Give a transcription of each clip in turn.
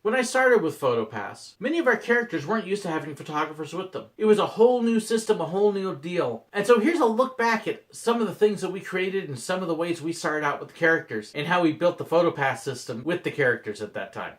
When I started with Photopass, many of our characters weren't used to having photographers with them. It was a whole new system, a whole new deal. And so here's a look back at some of the things that we created and some of the ways we started out with the characters and how we built the Photopass system with the characters at that time.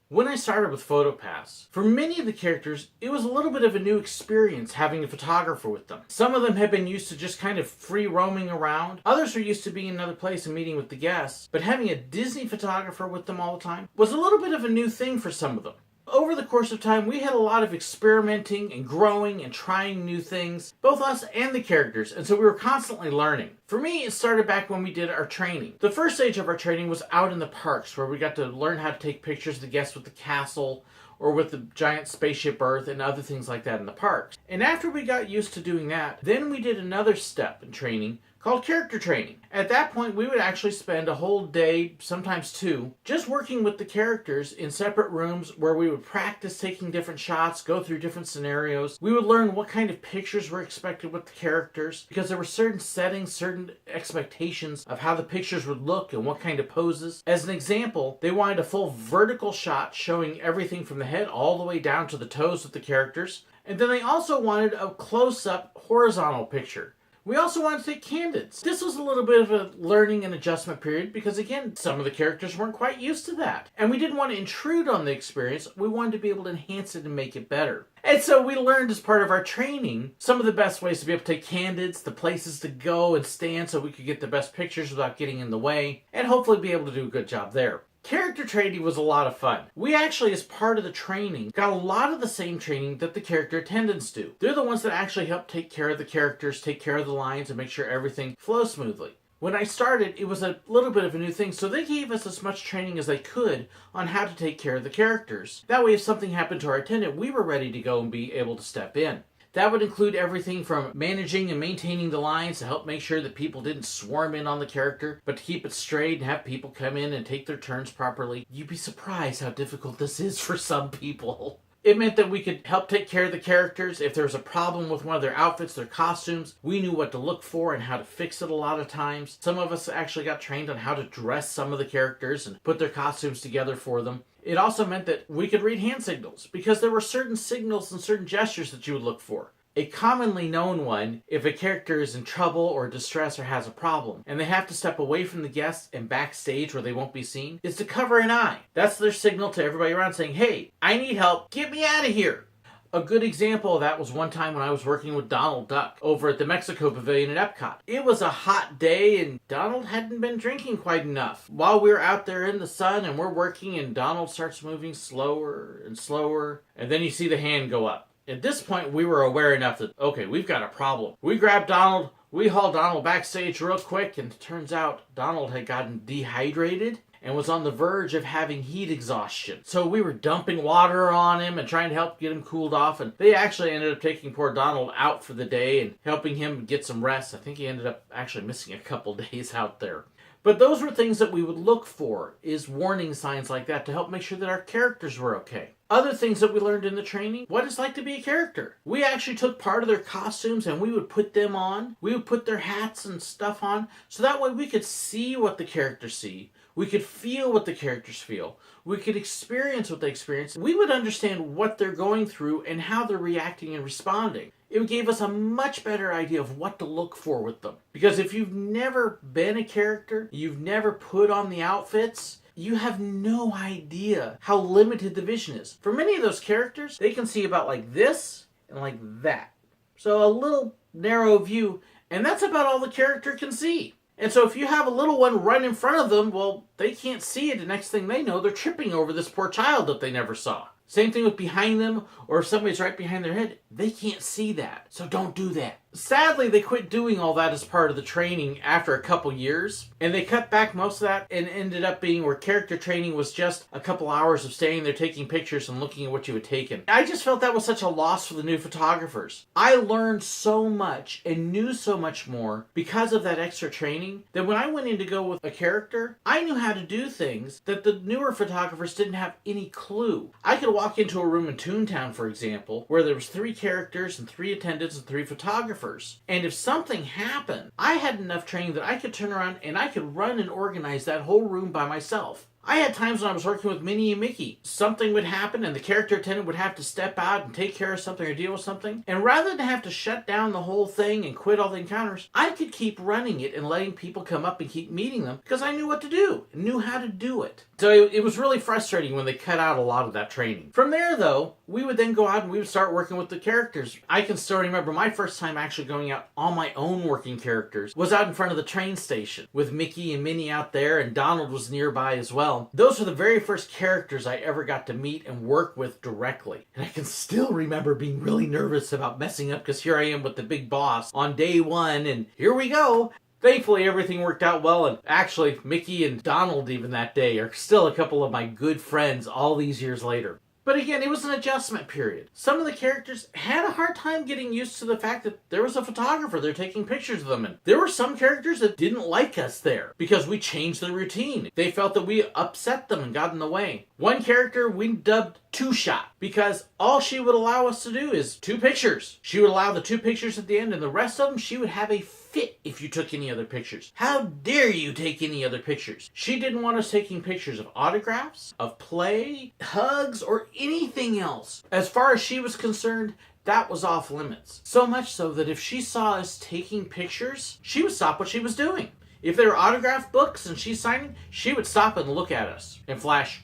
When I started with Photopass, for many of the characters, it was a little bit of a new experience having a photographer with them. Some of them had been used to just kind of free roaming around. Others were used to being in another place and meeting with the guests. But having a Disney photographer with them all the time was a little bit of a new thing for some of them. Over the course of time, we had a lot of experimenting and growing and trying new things, both us and the characters, and so we were constantly learning. For me, it started back when we did our training. The first stage of our training was out in the parks, where we got to learn how to take pictures of the guests with the castle, or with the giant spaceship Earth and other things like that in the parks. And after we got used to doing that, then we did another step in training called character training. At that point, we would actually spend a whole day, sometimes two, just working with the characters in separate rooms where we would practice taking different shots, go through different scenarios. We would learn what kind of pictures were expected with the characters, because there were certain settings, certain expectations of how the pictures would look and what kind of poses. As an example, they wanted a full vertical shot showing everything from the head all the way down to the toes of the characters. And then they also wanted a close-up horizontal picture. We also wanted to take candids. This was a little bit of a learning and adjustment period because, again, some of the characters weren't quite used to that. And we didn't want to intrude on the experience. We wanted to be able to enhance it and make it better. And so we learned as part of our training some of the best ways to be able to take candids, the places to go and stand so we could get the best pictures without getting in the way, and hopefully be able to do a good job there. Character training was a lot of fun. We actually, as part of the training, got a lot of the same training that the character attendants do. They're the ones that actually help take care of the characters, take care of the lines, and make sure everything flows smoothly. When I started, it was a little bit of a new thing, so they gave us as much training as they could on how to take care of the characters. That way, if something happened to our attendant, we were ready to go and be able to step in. That would include everything from managing and maintaining the lines to help make sure that people didn't swarm in on the character, but to keep it straight and have people come in and take their turns properly. You'd be surprised how difficult this is for some people. It meant that we could help take care of the characters. If there was a problem with one of their outfits, their costumes, we knew what to look for and how to fix it a lot of times. Some of us actually got trained on how to dress some of the characters and put their costumes together for them. It also meant that we could read hand signals because there were certain signals and certain gestures that you would look for. A commonly known one, if a character is in trouble or distress or has a problem, and they have to step away from the guests and backstage where they won't be seen, is to cover an eye. That's their signal to everybody around saying, hey, I need help, get me out of here. A good example of that was one time when I was working with Donald Duck over at the Mexico Pavilion at Epcot. It was a hot day and Donald hadn't been drinking quite enough. While we were out there in the sun and we're working and Donald starts moving slower and slower, and then you see the hand go up. At this point, we were aware enough that, okay, we've got a problem. We grabbed Donald, we hauled Donald backstage real quick, and it turns out Donald had gotten dehydrated and was on the verge of having heat exhaustion. So we were dumping water on him and trying to help get him cooled off, and they actually ended up taking poor Donald out for the day and helping him get some rest. I think he ended up actually missing a couple days out there. But those were things that we would look for, is warning signs like that to help make sure that our characters were okay. Other things that we learned in the training, what it's like to be a character. We actually took part of their costumes and we would put them on. We would put their hats and stuff on, so that way we could see what the characters see. We could feel what the characters feel. We could experience what they experience. We would understand what they're going through and how they're reacting and responding. It gave us a much better idea of what to look for with them. Because if you've never been a character, you've never put on the outfits, you have no idea how limited the vision is. For many of those characters, they can see about like this and like that. So a little narrow view, and that's about all the character can see. And so if you have a little one right in front of them, well, they can't see it. The next thing they know, they're tripping over this poor child that they never saw. Same thing with behind them, or if somebody's right behind their head, they can't see that. So don't do that. Sadly, they quit doing all that as part of the training after a couple years, and they cut back most of that and ended up being where character training was just a couple hours of staying there taking pictures and looking at what you had taken. I just felt that was such a loss for the new photographers. I learned so much and knew so much more because of that extra training that when I went in to go with a character, I knew how to do things that the newer photographers didn't have any clue. I could walk into a room in Toontown, for example, where there was 3 characters and 3 attendants and 3 photographers. And if something happened, I had enough training that I could turn around and I could run and organize that whole room by myself. I had times when I was working with Minnie and Mickey. Something would happen and the character attendant would have to step out and take care of something or deal with something. And rather than have to shut down the whole thing and quit all the encounters, I could keep running it and letting people come up and keep meeting them because I knew what to do and knew how to do it. So it was really frustrating when they cut out a lot of that training. From there, though, we would then go out and we would start working with the characters. I can still remember my first time actually going out on my own working characters was out in front of the train station with Mickey and Minnie out there, and Donald was nearby as well. Those were the very first characters I ever got to meet and work with directly. And I can still remember being really nervous about messing up because here I am with the big boss on day 1 and here we go. Thankfully, everything worked out well, and actually, Mickey and Donald even that day are still a couple of my good friends all these years later. But again, it was an adjustment period. Some of the characters had a hard time getting used to the fact that there was a photographer there taking pictures of them. And there were some characters that didn't like us there because we changed the routine. They felt that we upset them and got in the way. One character we dubbed Two Shot because all she would allow us to do is 2 pictures. She would allow the 2 pictures at the end, and the rest of them she would have a fit if you took any other pictures. How dare you take any other pictures? She didn't want us taking pictures of autographs, of play, hugs, or anything else. As far as she was concerned, that was off limits. So much so that if she saw us taking pictures, she would stop what she was doing. If there were autograph books and she's signing, she would stop and look at us and flash,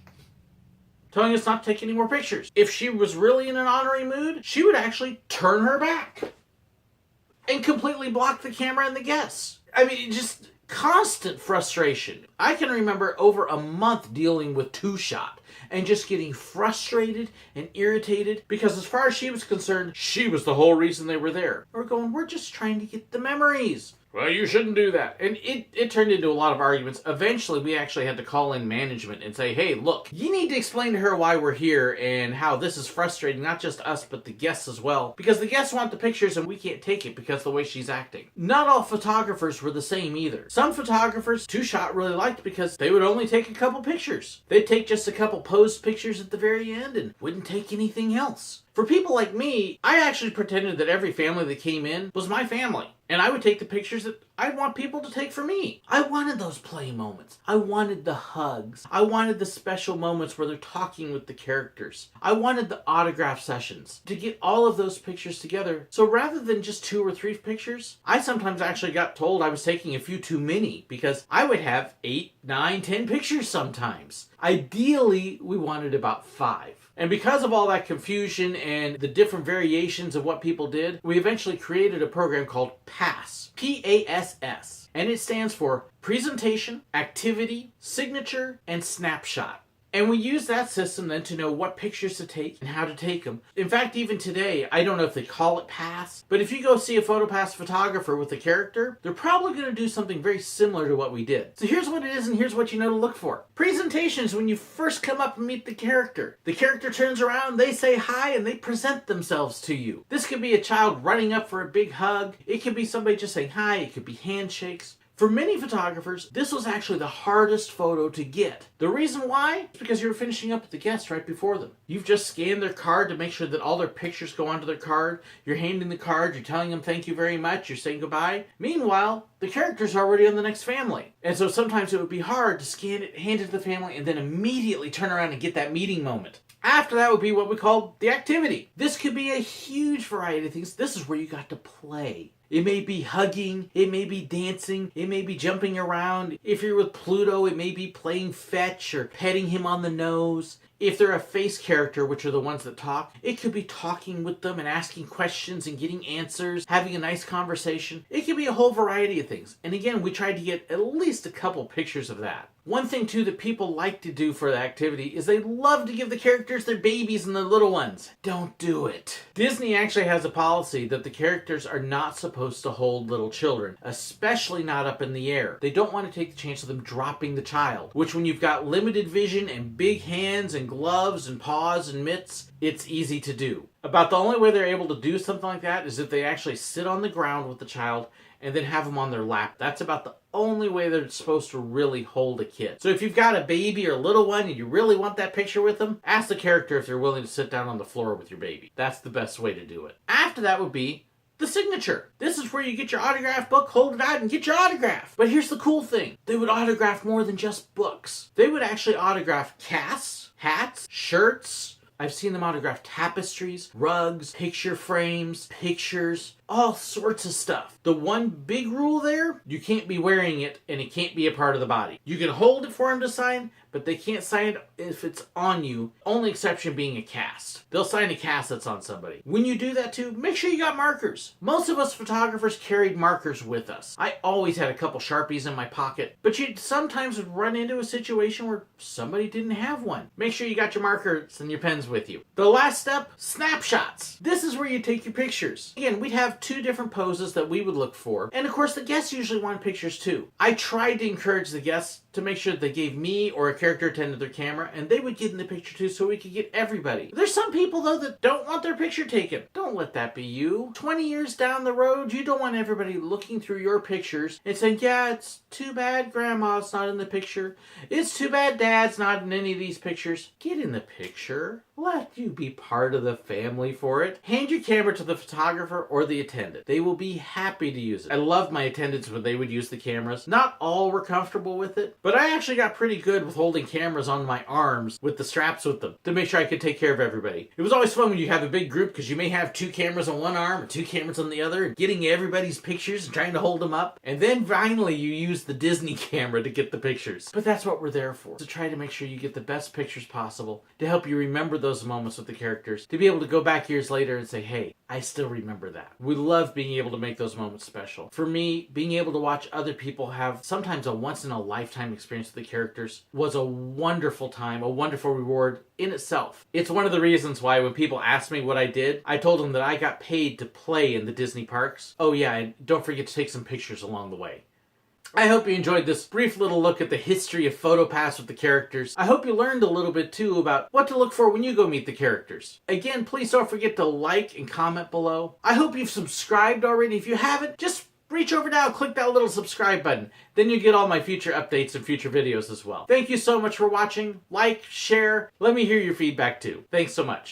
telling us not to take any more pictures. If she was really in an honorary mood, she would actually turn her back and completely block the camera and the guests. I mean, just constant frustration. I can remember over a month dealing with Two Shot and just getting frustrated and irritated because as far as she was concerned, she was the whole reason they were there. We're going, we're just trying to get the memories. Well, you shouldn't do that. And it turned into a lot of arguments. Eventually, we actually had to call in management and say, hey, look, you need to explain to her why we're here and how this is frustrating, not just us, but the guests as well. Because the guests want the pictures and we can't take it because of the way she's acting. Not all photographers were the same either. Some photographers, Two Shot really liked because they would only take a couple pictures. They'd take just a couple posed pictures at the very end and wouldn't take anything else. For people like me, I actually pretended that every family that came in was my family. And I would take the pictures that I want people to take for me. I wanted those play moments. I wanted the hugs. I wanted the special moments where they're talking with the characters. I wanted the autograph sessions to get all of those pictures together. So rather than just 2 or 3 pictures, I sometimes actually got told I was taking a few too many because I would have 8, 9, 10 pictures sometimes. Ideally, we wanted about 5. And because of all that confusion and the different variations of what people did, we eventually created a program called PASS. P-A-S-S. And it stands for Presentation, Activity, Signature, and Snapshot. And we use that system then to know what pictures to take and how to take them. In fact, even today, I don't know if they call it PASS, but if you go see a Photopass photographer with a character, they're probably going to do something very similar to what we did. So here's what it is and here's what you know to look for. Presentation is when you first come up and meet the character. The character turns around, they say hi, and they present themselves to you. This could be a child running up for a big hug. It could be somebody just saying hi. It could be handshakes. For many photographers, this was actually the hardest photo to get. The reason why is because you were finishing up with the guests right before them. You've just scanned their card to make sure that all their pictures go onto their card. You're handing the card, you're telling them thank you very much, you're saying goodbye. Meanwhile, the character's already on the next family. And so sometimes it would be hard to scan it, hand it to the family, and then immediately turn around and get that meeting moment. After that would be what we call the activity. This could be a huge variety of things. This is where you got to play. It may be hugging, it may be dancing, it may be jumping around. If you're with Pluto, it may be playing fetch or petting him on the nose. If they're a face character, which are the ones that talk, it could be talking with them and asking questions and getting answers, having a nice conversation. It could be a whole variety of things. And again, we tried to get at least a couple pictures of that. One thing too that people like to do for the activity is they love to give the characters their babies and their little ones. Don't do it. Disney actually has a policy that the characters are not supposed to hold little children, especially not up in the air. They don't want to take the chance of them dropping the child, which when you've got limited vision and big hands and gloves and paws and mitts, it's easy to do. About the only way they're able to do something like that is if they actually sit on the ground with the child and then have them on their lap. That's about the only way they're supposed to really hold a kid. So if you've got a baby or a little one and you really want that picture with them, ask the character if they're willing to sit down on the floor with your baby. That's the best way to do it. After that would be the signature. This is where you get your autograph book, hold it out, and get your autograph. But here's the cool thing. They would autograph more than just books. They would actually autograph casts, hats, shirts. I've seen them autograph tapestries, rugs, picture frames, pictures, all sorts of stuff. The one big rule there, you can't be wearing it and it can't be a part of the body. You can hold it for them to sign, but they can't sign it if it's on you. Only exception being a cast. They'll sign a cast that's on somebody. When you do that too, make sure you got markers. Most of us photographers carried markers with us. I always had a couple Sharpies in my pocket, but you sometimes would run into a situation where somebody didn't have one. Make sure you got your markers and your pens with you. The last step, snapshots. This is where you take your pictures. Again, we'd have 2 different poses that we would look for. And of course, the guests usually want pictures too. I tried to encourage the guests to make sure that they gave me or a character attendant their camera, and they would get in the picture too so we could get everybody. There's some people though that don't want their picture taken. Don't let that be you. 20 years down the road, you don't want everybody looking through your pictures and saying, yeah, it's too bad grandma's not in the picture. It's too bad dad's not in any of these pictures. Get in the picture. Let you be part of the family for it. Hand your camera to the photographer or the attendant. They will be happy to use it. I loved my attendants when they would use the cameras. Not all were comfortable with it, but I actually got pretty good with holding cameras on my arms with the straps with them to make sure I could take care of everybody. It was always fun when you have a big group because you may have 2 cameras on one arm or 2 cameras on the other, and getting everybody's pictures and trying to hold them up. And then finally you use the Disney camera to get the pictures. But that's what we're there for, to try to make sure you get the best pictures possible, to help you remember those moments with the characters, to be able to go back years later and say, hey, I still remember that. We love being able to make those moments special. For me, being able to watch other people have sometimes a once-in-a-lifetime experience with the characters was a wonderful time, a wonderful reward in itself. It's one of the reasons why when people ask me what I did, I told them that I got paid to play in the Disney parks. Oh yeah, and don't forget to take some pictures along the way. I hope you enjoyed this brief little look at the history of Photopass with the characters. I hope you learned a little bit too about what to look for when you go meet the characters. Again, please don't forget to like and comment below. I hope you've subscribed already. If you haven't, just reach over now and click that little subscribe button. Then you get all my future updates and future videos as well. Thank you so much for watching. Like, share, let me hear your feedback too. Thanks so much.